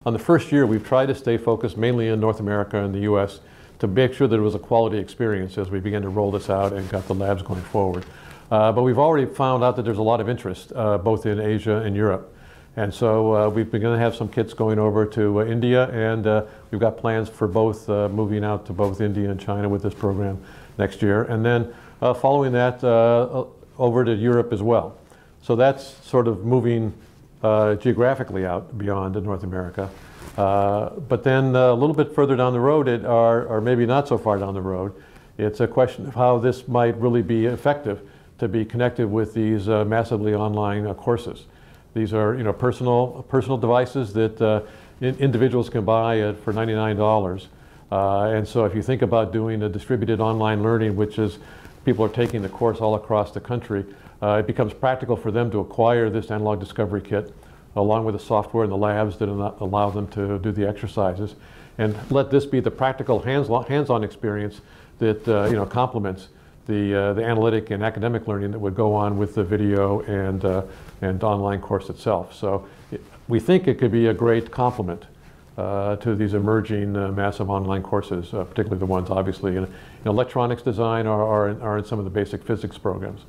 on the first year, we've tried to stay focused mainly in North America and the US to make sure that it was a quality experience as we began to roll this out and got the labs going forward. But we've already found out that there's a lot of interest both in Asia and Europe. And so we've begun to have some kits going over to India, and we've got plans for both moving out to both India and China with this program next year. And then following that, over to Europe as well. So that's sort of moving geographically out beyond North America. But then a little bit further down the road, or maybe not so far down the road, it's a question of how this might really be effective to be connected with these massively online courses. These are personal devices that individuals can buy for $99. And so if you think about doing a distributed online learning, which is people are taking the course all across the country, it becomes practical for them to acquire this analog discovery kit along with the software and the labs that allow them to do the exercises, and let this be the practical hands-on experience that complements the analytic and academic learning that would go on with the video and online course itself. So we think it could be a great complement to these emerging massive online courses, particularly the ones obviously in electronics design or in some of the basic physics programs.